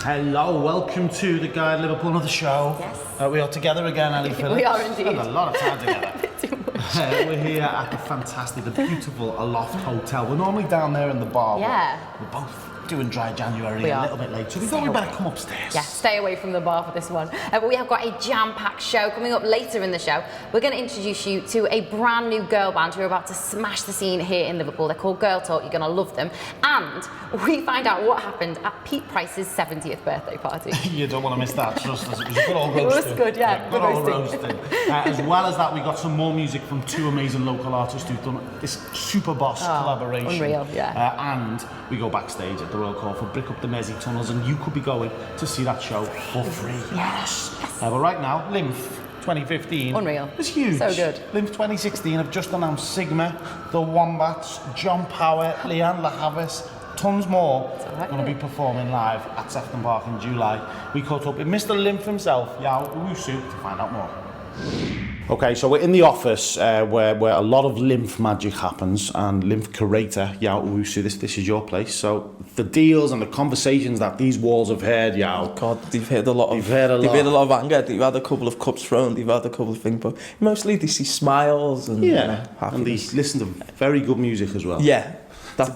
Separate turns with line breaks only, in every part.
Hello, welcome to the Guide Liverpool of the show.
Yes.
We are together again, Ellie Phillips.
We are indeed.
Spent a lot of time together.
Too much.
We're here at the fantastic, the beautiful Aloft Hotel. We're normally down there in the bar.
Yeah.
We're both doing dry January
We
a
are.
little bit late, so we thought we'd better come upstairs.
Yeah, stay away from the bar for this one. But we have got a jam-packed show coming up later in the show. We're going to introduce you to a brand new girl band who are about to smash the scene here in Liverpool. They're called Girl Talk. You're going to love them. And we find out what happened at Pete Price's 70th birthday party.
You don't want to miss that, trust us. It was a good old roasting.
It was good, yeah.
Good old roasting. As well as that, we got some more music from two amazing local artists who've done this super boss collaboration.
Unreal, yeah.
And we go backstage at the Royal Court for Brick Up the Mersey tunnels, and you could be going to see that show for free.
Yes.
But right now, LIMF 2015
Unreal.
is huge.
So good.
LIMF 2016 have just announced Sigma, the Wombats, John Power, Leanne LaHavis, tons more going to be performing live at Sefton Park in July. We caught up with Mr. LIMF himself, Yao Owusu, to find out more. Okay, so we're in the office where a lot of LIMF magic happens, and LIMF curator Yao Owusu, this is your place. So the deals and the conversations that these walls have heard, Yao.
God, they've heard a lot of.
They've heard a
lot of anger. They've had a couple of cups thrown. They've had a couple of things, but mostly they see smiles and
and they
happiness.
listen to very good music as well.
Yeah.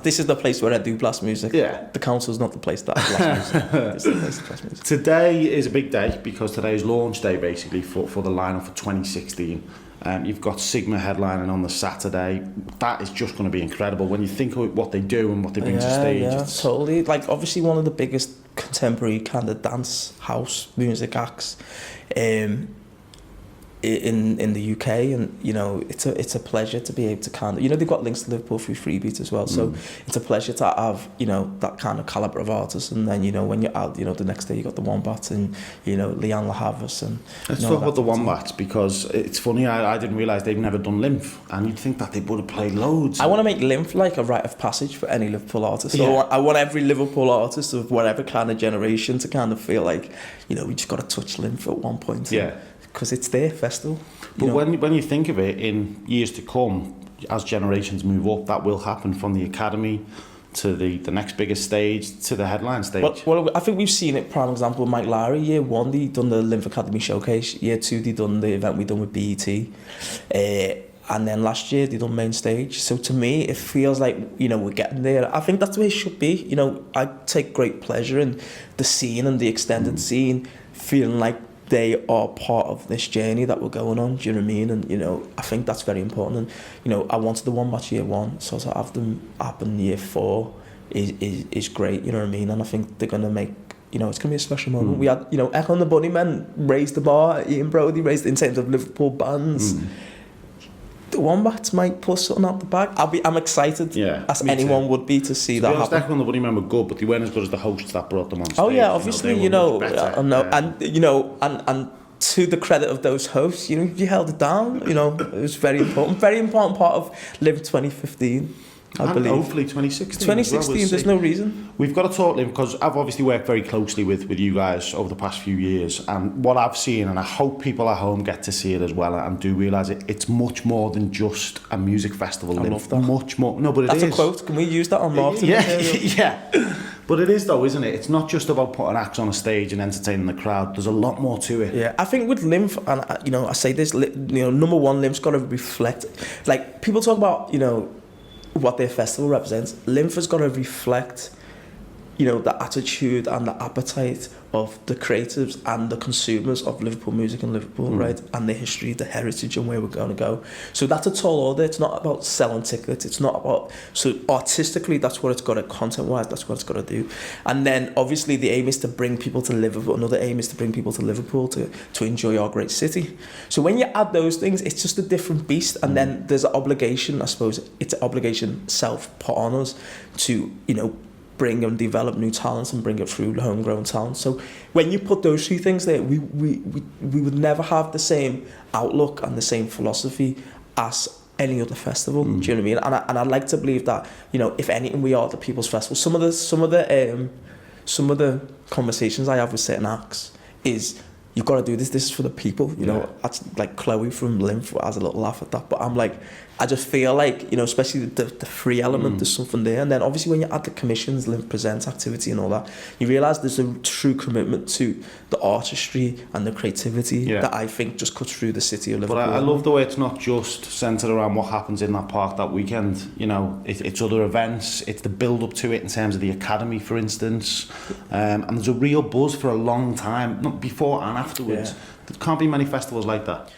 This is the place where I do blast music.
Yeah.
The council's not the place that I blast music. It's the place to blast music.
Today is a big day because today is launch day basically for the lineup for 2016. You've got Sigma headlining on the Saturday. That is just going to be incredible when you think of what they do and what they bring to stage.
Yeah, totally. Like obviously one of the biggest contemporary kind of dance house music acts in the UK, and you know it's a pleasure to be able to kind of, you know, they've got links to Liverpool through Freebeat as well, so it's a pleasure to have, you know, that kind of calibre of artists. And then, you know, when you're out, you know, the next day you got the Wombats and, you know, Leanne LaHavis and
let's talk about the Wombats, because it's funny, I didn't realise they've never done LIMF, and you'd think that they would have played loads.
I want to make LIMF like a rite of passage for any Liverpool artist. So I want every Liverpool artist of whatever kind of generation to kind of feel like, you know, we just got to touch LIMF at one point.
Yeah.
Because it's their festival.
But when you think of it, in years to come, as generations move up, that will happen from the academy to the next biggest stage to the headline stage.
Well, I think we've seen it. Prime example, Mike Lowry. Year 1, they done the LIMF Academy Showcase. Year 2, they done the event we done with BET. And then last year, they done Main Stage. So to me, it feels like, you know, we're getting there. I think that's the way it should be. You know, I take great pleasure in the scene and the extended scene, feeling like they are part of this journey that we're going on. Do you know what I mean? And, you know, I think that's very important. And, you know, I wanted the Wombats year 1, so to have them happen year 4 is great, you know what I mean? And I think they're going to make, you know, it's going to be a special moment. We had, you know, Echo and the Bunnymen raised the bar, Ian Brody raised it in terms of Liverpool bands. The Wombats might pull something out the bag. I'm excited, as anyone would be, to see that happen.
Echo and the Bunnymen were good, but they weren't as good as the hosts that brought them on stage.
Oh yeah, obviously,
you know,
and you know, and to the credit of those hosts, you know, you held it down. You know, it was very important part of LIMF 2015. I believe.
Hopefully 2016.
2016,
well,
there's no reason.
We've got to talk, Liv, because I've obviously worked very closely with you guys over the past few years, and what I've seen, and I hope people at home get to see it as well and do realise it's much more than just a music festival.
I love that.
Much more. No, but
That's a quote. Can we use that on marketing material?
Yeah. But it is though, isn't it? It's not just about putting acts on a stage and entertaining the crowd. There's a lot more to it.
Yeah, I think with LIMF, and you know, I say this, you know, number one, LIMF's got to reflect. Like people talk about, you know, what their festival represents. LIMF has got to reflect, you know, the attitude and the appetite of the creatives and the consumers of Liverpool music in Liverpool, right? And the history, the heritage, and where we're going to go. So that's a tall order. It's not about selling tickets. It's not about, so artistically, that's what it's got to, content-wise, that's what it's got to do. And then obviously the aim is to bring people to Liverpool. Another aim is to bring people to Liverpool to enjoy our great city. So when you add those things, it's just a different beast. And then there's an obligation, I suppose, it's an obligation self-put on us to, you know, bring and develop new talents and bring it through homegrown talent. So when you put those two things there, we would never have the same outlook and the same philosophy as any other festival. Do you know what I mean? And I'd like to believe that, you know, if anything, we are the People's Festival. Some of the conversations I have with certain acts is, you've got to do this. This is for the people. You know, that's like Chloe from LIMF has a little laugh at that. But I'm like, I just feel like, you know, especially the free element, there's something there. And then obviously when you add the commissions, LIMF Presents activity and all that, you realise there's a true commitment to the artistry and the creativity that I think just cuts through the city of Liverpool.
But I love the way it's not just centred around what happens in that park that weekend. You know, it's other events, it's the build-up to it in terms of the academy, for instance. And there's a real buzz for a long time, not before and afterwards.
Yeah.
There can't be many festivals like that.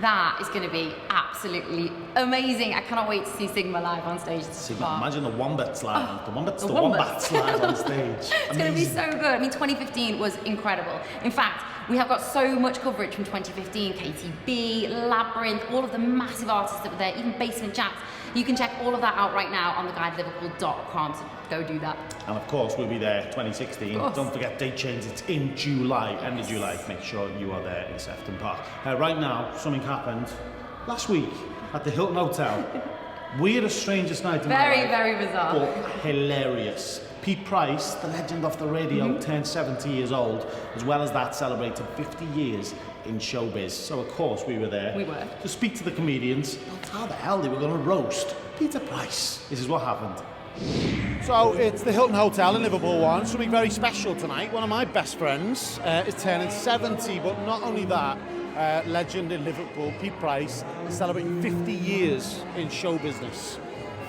That is going to be absolutely amazing. I cannot wait to see Sigma live on stage.
Imagine the Wombats live. The Wombats live on stage.
It's going to be so good. I mean, 2015 was incredible. In fact, we have got so much coverage from 2015, KTB, Labyrinth, all of the massive artists that were there, even Basement Jacks. You can check all of that out right now on theguideliverpool.com, so go do that.
And of course, we'll be there 2016. Don't forget, date change, it's in July, end of July. Make sure you are there in Sefton Park. Right now, something happened last week at the Hilton Hotel. Weirdest, strangest night in my life.
Very bizarre.
But hilarious. Pete Price, the legend of the radio, turned 70 years old. As well as that, celebrated 50 years in showbiz. So of course we were there.
We were.
To speak to the comedians about how the hell they were going to roast Peter Price. This is what happened.
So it's the Hilton Hotel in Liverpool one, something very special tonight. One of my best friends is turning 70, but not only that, legend in Liverpool, Pete Price, is celebrating 50 years in show business.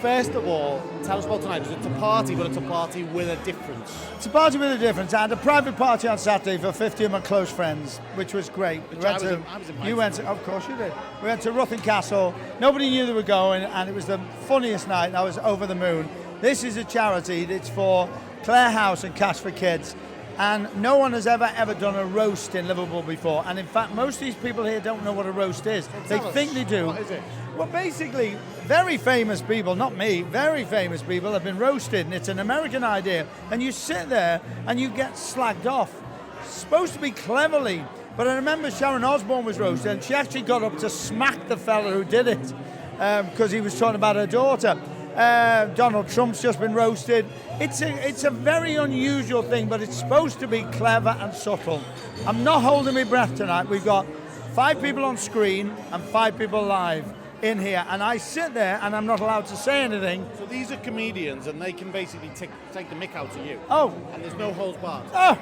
First of all, tell us about tonight. It's a party, but it's a party with a difference.
It's a party with a difference. I had a private party on Saturday for 50 of my close friends, which was great.
I was invited.
You went to, of course you did. We went to Ruthin Castle. Nobody knew they were going, and it was the funniest night, and I was over the moon. This is a charity that's for Clare House and Cash for Kids. And no one has ever done a roast in Liverpool before. And in fact, most of these people here don't know what a roast is. They think they do.
What is it?
Well, basically, very famous people, not me, very famous people have been roasted, and it's an American idea. And you sit there and you get slagged off. It's supposed to be cleverly. But I remember Sharon Osbourne was roasted, and she actually got up to smack the fella who did it because he was talking about her daughter. Donald Trump's just been roasted. It's a very unusual thing, but it's supposed to be clever and subtle. I'm not holding my breath tonight. We've got 5 people on screen and 5 people live in here, and I sit there and I'm not allowed to say anything.
So these are comedians, and they can basically take the mick out of you.
Oh.
And there's no holds barred.
Oh.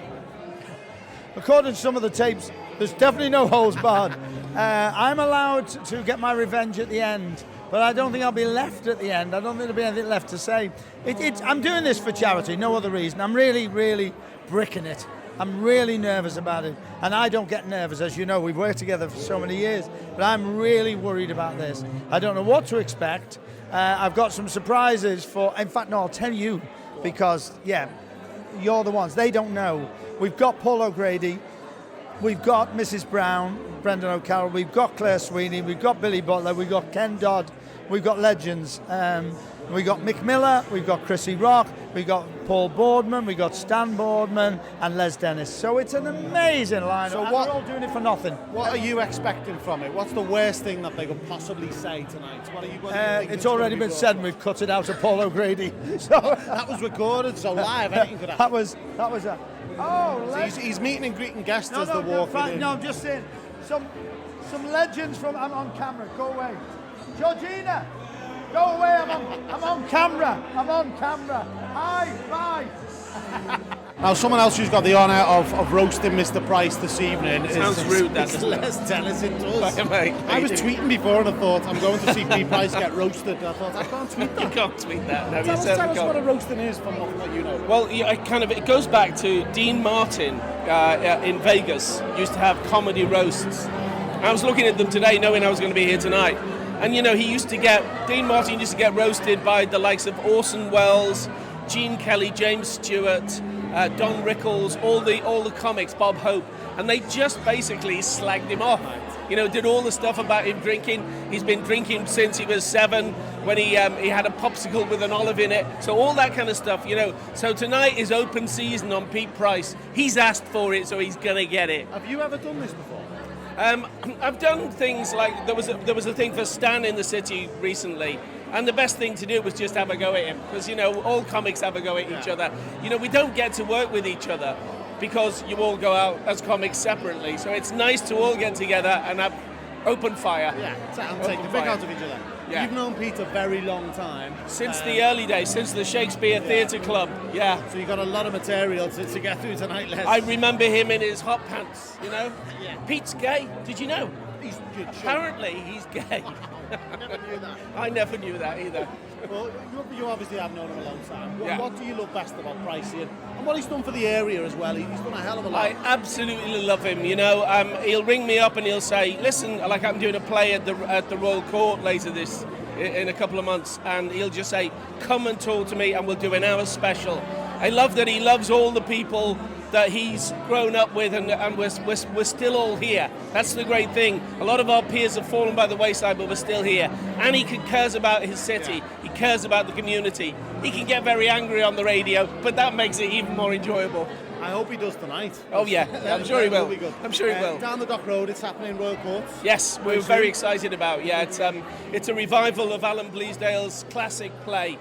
According to some of the tapes, there's definitely no holds barred. I'm allowed to get my revenge at the end, but I don't think I'll be left at the end. I don't think there'll be anything left to say. I'm doing this for charity, no other reason. I'm really, really bricking it. I'm really nervous about it. And I don't get nervous, as you know. We've worked together for so many years. But I'm really worried about this. I don't know what to expect. I've got some surprises in fact, no, I'll tell you. Because, you're the ones. They don't know. We've got Paul O'Grady. We've got Mrs. Brown, Brendan O'Carroll. We've got Claire Sweeney. We've got Billy Butler. We've got Ken Dodd. We've got legends. We've got Mick Miller. We've got Chrissy Rock. We've got Paul Boardman. We've got Stan Boardman and Les Dennis. So it's an amazing lineup. So we're all doing it for nothing.
What are you expecting from it? What's the worst thing that they could possibly say tonight? What do you think
it's already been said, and we've cut it out of Paul O'Grady. So
that was recorded, so live. Anything could happen.
That was a. Oh,
so he's meeting and greeting guests as they're walking in.
No, I'm just saying some legends from. I'm on camera. Go away, Georgina. Go away. I'm on camera. I'm on camera. Hi, bye.
Now, someone else who's got the honour of roasting Mr. Price this evening
sounds rude, that
Les Dennis. It does. I was tweeting before and I thought, I'm going to see Pete Price get roasted. I thought, I can't tweet that.
You can't tweet that. No,
tell us what a roasting is from what you know.
Well, it goes back to Dean Martin in Vegas. Used to have comedy roasts. I was looking at them today, knowing I was going to be here tonight. And Dean Martin used to get roasted by the likes of Orson Welles, Gene Kelly, James Stewart, Don Rickles, all the comics, Bob Hope, and they just basically slagged him off. Did all the stuff about him drinking. He's been drinking since he was 7, when he had a popsicle with an olive in it. So all that kind of stuff, So tonight is open season on Pete Price. He's asked for it, so he's gonna get it.
Have you ever done this before?
I've done things like there was a thing for Stan in the City recently, and the best thing to do was just have a go at him, because all comics have a go at each other. We don't get to work with each other because you all go out as comics separately. So it's nice to all get together and have open fire.
Yeah, and take the pick out of each other.
Yeah.
You've known Pete a very long time.
Since the early days, since the Shakespeare Theatre Club, yeah.
So you've got a lot of material to get through tonight, Les.
I remember him in his hot pants, you know?
Yeah.
Pete's gay, did you know?
He's good.
Apparently he's gay.
I never knew that.
I never knew that either.
Well, you obviously have known him a long time.
Yeah.
What do you love best about Pricey and what he's done for the area as well? He's done a hell of a lot.
I absolutely love him, you know. He'll ring me up and he'll say, listen, like I'm doing a play at the Royal Court later in a couple of months, and he'll just say, come and talk to me and we'll do an hour special. I love that he loves all the people that he's grown up with, and we're still all here. That's the great thing. A lot of our peers have fallen by the wayside, but we're still here. And he cares about his city. He cares about the community. He can get very angry on the radio, but that makes it even more enjoyable.
I hope he does tonight.
Oh yeah, I'm sure he will.
Be good.
I'm sure he will.
Down the Dock Road, it's happening in Royal Court.
Yes, we're very excited about. Yeah, it's a revival of Alan Bleasdale's classic play.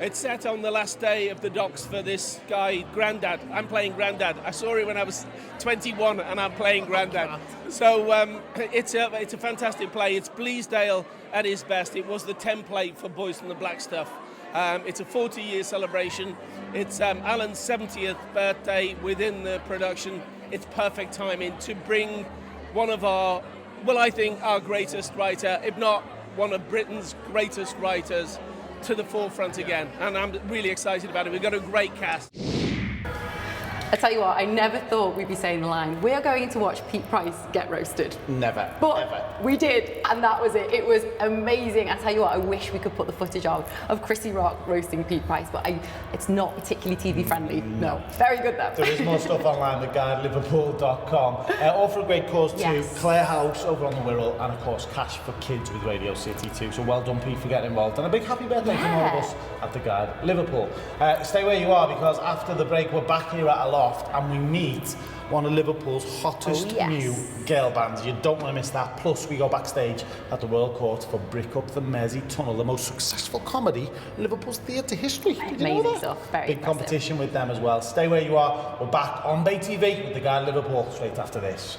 It's set on the last day of the docks for this guy, Grandad. I'm playing Grandad. I saw it when I was 21 and I'm playing Grandad. So it's a fantastic play. It's Bleasdale at his best. It was the template for Boys from the Black Stuff. It's a 40-year celebration. It's Alan's 70th birthday within the production. It's perfect timing to bring one of our, well, I think our greatest writer, if not one of Britain's greatest writers, to the forefront again, and I'm really excited about it. We've got a great cast.
I tell you what, I never thought we'd be saying the line, we are going to watch Pete Price get roasted.
Never.
But
ever.
we did, and that was it. It was amazing. I tell you what, I wish we could put the footage on of Chrissy Rock roasting Pete Price, but it's not particularly TV friendly. No. Very good though.
There is more stuff online at guideliverpool.com. All for a great cause too.
Yes.
Claire House over on the Wirral, and of course cash for kids with Radio City too. So well done, Pete, for getting involved. And a big happy birthday from all of us at the Guide Liverpool. Stay where you are, because after the break we're back here at a loft and we meet one of Liverpool's hottest new girl bands. You don't want to miss that. Plus we go backstage at the Royal Court for Brick Up the Mersey Tunnel, the most successful comedy in Liverpool's theatre history. Did you know
Amazing
that?
stuff. Very
big
impressive.
competition with them as well. Stay where you are. We're back on Bay TV with the Guide Liverpool straight after this.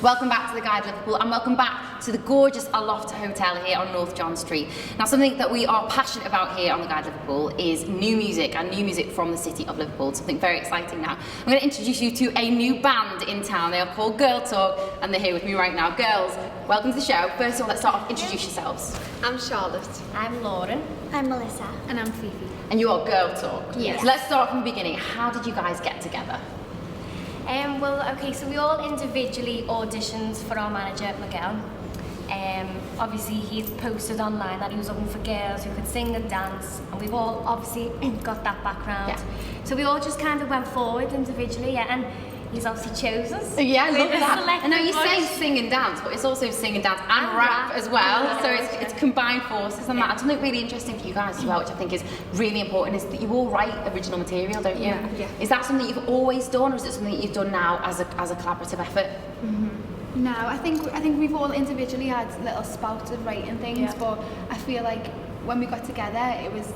Welcome back to the Guide Liverpool, and welcome back to the gorgeous Aloft Hotel here on North John Street. Now, something that we are passionate about here on the Guide Liverpool is new music, and new music from the city of Liverpool. Something very exciting now. I'm going to introduce you to a new band in town. They are called Girl Talk, and they're here with me right now. Girls, welcome to the show. First of all, let's start off. Introduce yourselves.
I'm Charlotte.
I'm Lauren. I'm Melissa.
And I'm Fifi.
And you are Girl Talk.
Yes.
So let's start from the beginning. How did you guys get together?
So we all individually auditioned for our manager, Miguel. Obviously, he's posted online that he was looking for girls who could sing and dance, and we've all obviously got that background.
Yeah.
So we all just kind of went forward individually, and he's obviously chose us.
Yeah, I love
With a
that.
selected
And now you say
bunch.
sing and dance, but it's also sing and dance and
And
rap
rap.
as well.
Yeah.
So it's combined forces and that. And something really interesting for you guys as well, which I think is really important, is that you all write original material, don't you?
Yeah.
Is that something you've always done, or is it something that you've done now as a collaborative effort?
No, I think we've all individually had little spouts of writing things, but I feel like when we got together, it was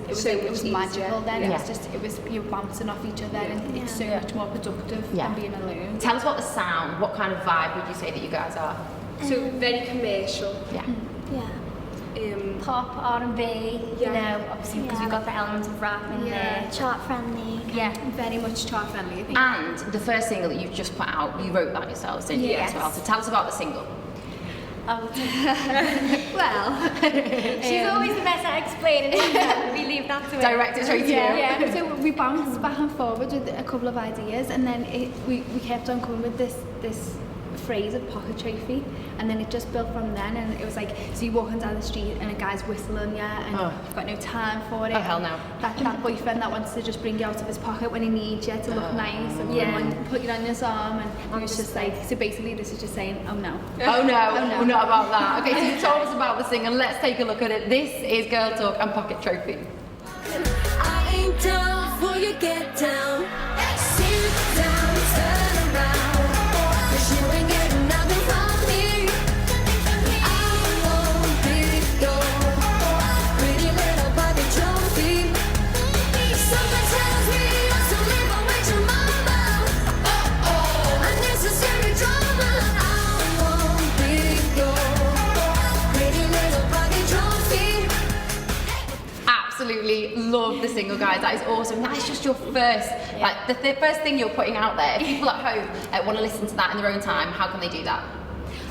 magical. Then
Yeah.
it was you bouncing off each other, and it's so much more productive
Yeah.
than being alone.
Tell us about the sound. What kind of vibe would you say that you guys are?
So very commercial.
Yeah.
Yeah. Pop, R&B, you know, obviously because we've got the element of rap in there. Chart friendly. Yeah.
Very much chart friendly, I think.
And the first single that you've just put out, you wrote that yourselves, didn't you, as
Yes.
well? So tell us about the single.
Well, she's always the best at explaining it. We leave that to her.
Direct it straight to you.
Yeah, so we bounced back and forward with a couple of ideas, and then we kept on coming with this phrase of pocket trophy, and then it just built from then. And it was like, so you're walking down the street and a guy's whistling, and you've got no time for it.
Oh, hell no.
That boyfriend that wants to just bring you out of his pocket when he needs you to look nice and put you on his arm, and it was just like, so basically this is just saying, oh no.
Oh no, we're not about that. Okay, so you told us about the single. Let's take a look at it. This is Girl Talk and Pocket Trophy.
I ain't down before you get down. Sit down, turn around. 'Cause you ain't getting nothing from me. I won't be your pretty little Barbie trophy.
love the single, guys. That is awesome. That is just your first, like the first thing you're putting out there. If people at home want to listen to that in their own time, how can they do that?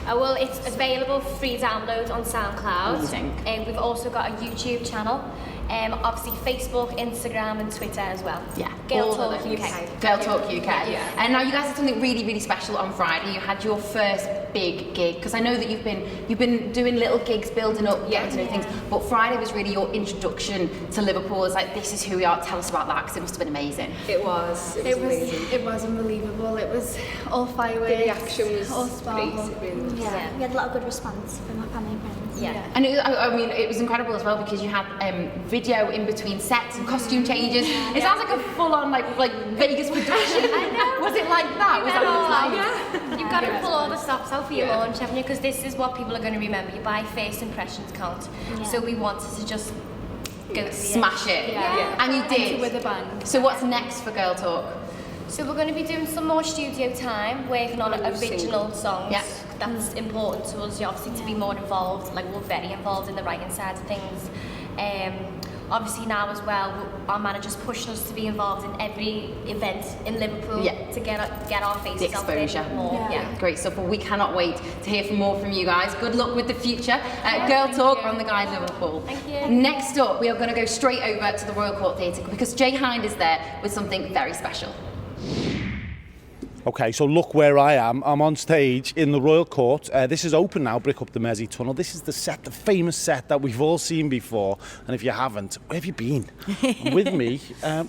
Well, it's available for free download on SoundCloud. And we've also got a YouTube channel. Obviously Facebook, Instagram and Twitter as well.
Yeah,
Girl
all
Talk
of them.
UK.
Girl Talk UK.
Yeah.
And now you guys had something really, really special on Friday. You had your first big gig, because I know that you've been doing little gigs, building up, getting to know things. But Friday was really your introduction to Liverpool. It's like, this is who we are. Tell us about that, because it must have been amazing.
It was amazing.
It was unbelievable. It was all fireworks.
The reaction was
all sparkle.
great. It really was.
Yeah, we had a lot of good response from our family and friends.
Yeah.
And I mean, it was incredible as well, because you had video in between sets and costume changes. It sounds like a full-on like Vegas production.
I know.
Was it like that? Was that what it was like?
You've got to pull all the stops out for your launch, haven't you? Because this is what people are going to remember. You buy first impressions count. So we wanted to just go
smash it.
Yeah.
And you did.
With a band.
So what's next for Girl Talk?
So we're going to be doing some more studio time, working on original songs.
Yeah.
That's important to us, obviously, to be more involved. Like, we're very involved in the writing side of things. Obviously now as well, our manager's pushing us to be involved in every event in Liverpool to get our faces
the
out there
exposure.
more.
Yeah, great stuff. Well, we cannot wait to hear more from you guys. Good luck with the future. Girl Talk on the Guys Liverpool.
Thank you.
Next up, we are going to go straight over to the Royal Court Theatre, because Jay Hind is there with something very special.
Okay, so look where I am. I'm on stage in the Royal Court. This is open now, Brick Up the Mersey Tunnel. This is the set, the famous set that we've all seen before. And if you haven't, where have you been? And with me,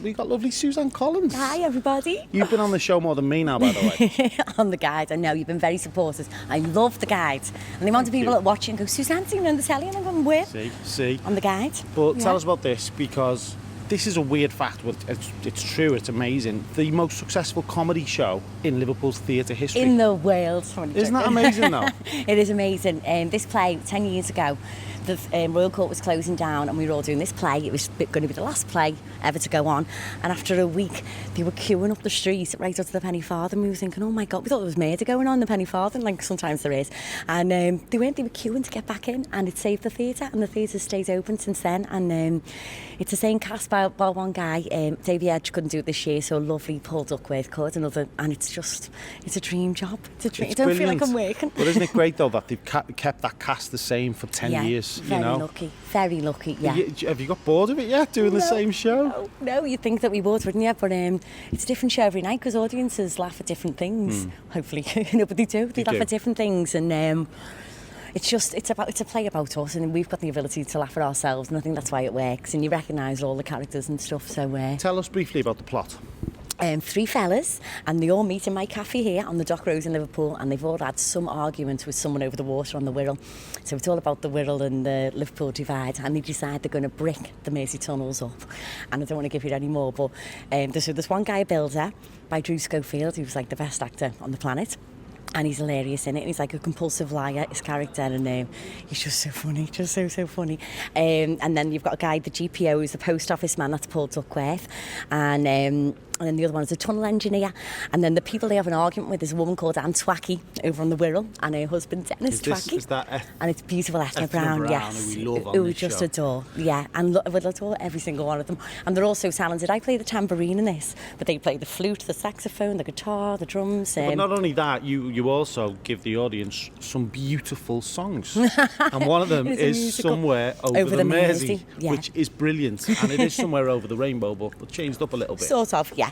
we've got lovely Suzanne Collins.
Hi, everybody.
You've been on the show more than me now, by the way.
On the guide, I know you've been very supportive. I love the guide. And the amount of people that watch it and go, Suzanne's seen on the telly, and I'm going, where?
See.
On the guide.
But tell us about this, because this is a weird fact, but it's true, it's amazing. The most successful comedy show in Liverpool's theatre history.
In the world.
Isn't that amazing, though?
It is amazing. This play, 10 years ago, the Royal Court was closing down and we were all doing this play. It was going to be the last play ever to go on. And after a week, they were queuing up the street right up to the Penny Farthing. We were thinking, oh my God, we thought there was murder going on in the Penny Farthing, like sometimes there is. And they were queuing to get back in, and it saved the theatre, and the theatre stayed open since then. And it's the same cast by one guy. Davey Edge couldn't do it this year, so lovely Paul Duckworth could, another, and it's a dream job. It's a dream. I don't feel like I'm working.
But isn't it great though that they've kept that cast the same for 10 years?
Very lucky, very lucky. Yeah.
Have you got bored of it yet, doing the same show?
No, you'd think that we would, wouldn't you? But it's a different show every night, because audiences laugh at different things. Hopefully, but they do. They laugh at different things, and it's a play about us, and we've got the ability to laugh at ourselves, and I think that's why it works. And you recognise all the characters and stuff. So
tell us briefly about the plot.
3 fellas, and they all meet in my cafe here on the Dock Road in Liverpool, and they've all had some argument with someone over the water on the Wirral. So it's all about the Wirral and the Liverpool divide, and they decide they're going to brick the Mersey tunnels up. And I don't want to give you any more, but there's one guy, a builder, by Drew Schofield, who's like the best actor on the planet. And he's hilarious in it. He's like a compulsive liar, his character, and he's just so funny, just so funny. And then you've got a guy, the GPO, who's the post office man, that's Paul Duckworth. And then the other one is a tunnel engineer. And then the people they have an argument with is a woman called Anne Twacky over on the Wirral, and her husband Dennis Twacky.
Is that
and it's beautiful Ethna Brown, yes.
Who we love on
who we
this
just
show.
adore. Yeah, and we'd adore every single one of them. And they're all so talented. I play the tambourine in this, but they play the flute, the saxophone, the guitar, the drums.
But not only that, you also give the audience some beautiful songs. And one of them is Somewhere Over the Mersey, which is brilliant. And it is Somewhere Over the Rainbow, but changed up a little bit.
Sort of, yeah.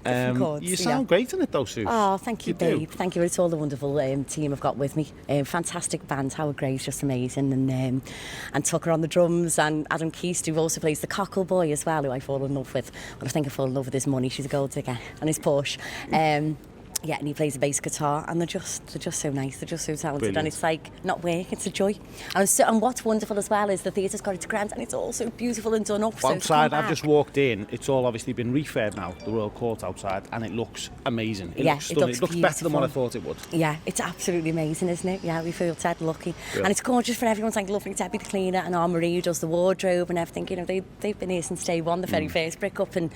Different chords,
you sound great in it though, Sue.
Oh, thank you, babe. Thank you. It's all the wonderful team I've got with me. Fantastic band, Howard Gray's just amazing. And Tucker on the drums, and Adam Keast, who also plays the Cockle Boy as well, who I fall in love with. But I think I fall in love with his money. She's a gold digger, and his Porsche. Yeah, and he plays a bass guitar, and they're just so nice. They're just so talented. Brilliant. And it's like not work, it's a joy. And what's wonderful as well is the theatre's got its grant, and it's all so beautiful and done up.
Well, outside, I've just walked in. It's all obviously been refurbed now, the Royal Court outside, and it looks amazing. It looks stunning. It looks better than what I thought it would.
Yeah, it's absolutely amazing, isn't it? Yeah, we feel dead lucky. Yeah. And it's gorgeous for everyone. It's like lovely Debbie the cleaner and Anne Marie who does the wardrobe and everything. You know, they've been here since day one, the very first brick up, and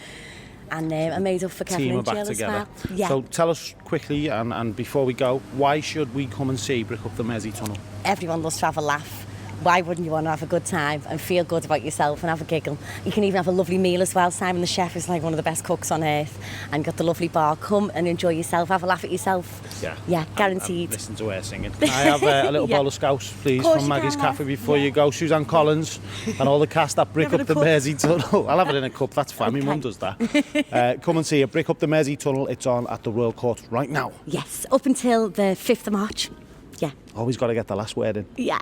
I made up for Kevin and Jill as well. Yeah.
So tell us quickly, and before we go, why should we come and see Brick Up the Mersey Tunnel?
Everyone loves to have a laugh. why wouldn't you want to have a good time and feel good about yourself and have a giggle? You can even have a lovely meal as well. Simon the chef is like one of the best cooks on earth, and got the lovely bar. Come and enjoy yourself, have a laugh at yourself.
Yeah,
guaranteed.
Listen to her singing. Can I have a little bowl of scouse, please,
Course
from
you
Maggie's
can,
Cafe
love.
before you go? Suzanne Collins and all the cast that brick
Give it
up
a
the
cup.
Mersey Tunnel. I'll have it in a cup, that's fine. My mum does that. Come and see it. Brick up the Mersey Tunnel. It's on at the Royal Court right now.
Yes, up until the 5th of March. Yeah.
Always got to get the last word in.
Yeah.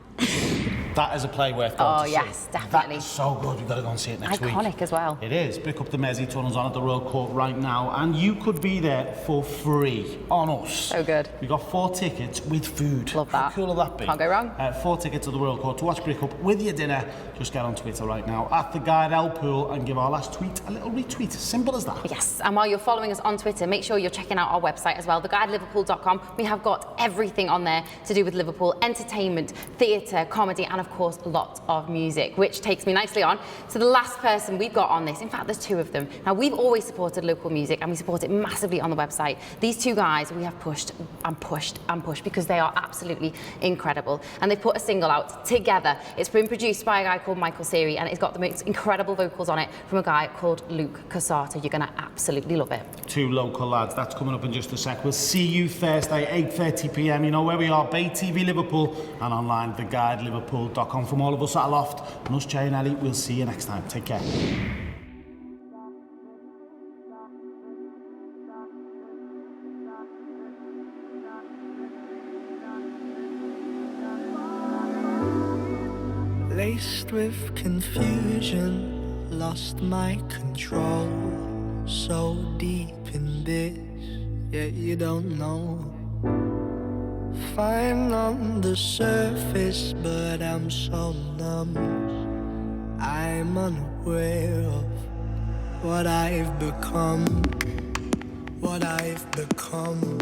That is a play worth going
Oh,
to
yes,
see.
definitely.
That is so good. We've got to go and see it next week.
Iconic as well.
It is. Brick up the Mersey Tunnel's on at the Royal Court right now, and you could be there for free on us.
So good.
We got 4 tickets with food.
Love that.
How cool will that be?
Can't go wrong.
4 tickets to the Royal Court to watch Brick Up with your dinner. Just get on Twitter right now at the Guide Pool and give our last tweet a little retweet. Simple as that.
Yes, and while you're following us on Twitter, make sure you're checking out our website as well, theguideliverpool.com. We have got everything on there to do with Liverpool: entertainment, theatre, comedy, and of course, lots of music, which takes me nicely on to the last person we've got on this. In fact, there's 2 of them. Now, we've always supported local music, and we support it massively on the website. These 2 guys we have pushed and pushed and pushed because they are absolutely incredible, and they've put a single out together. It's been produced by a guy called Michael Siri, and it's got the most incredible vocals on it from a guy called Luke Casata. You're gonna absolutely love it.
2 local lads. That's coming up in just a sec. We'll see you Thursday, 8:30 p.m. You know where we are, Bay TV Liverpool, and online, theguideliverpool.com. From all of us at Loft, and us, Jay and Ellie, we'll see you next time. Take care.
Laced with confusion, lost my control. So deep in this, yet you don't know. Fine on the surface, but I'm so numb. I'm unaware of what I've become. What I've become.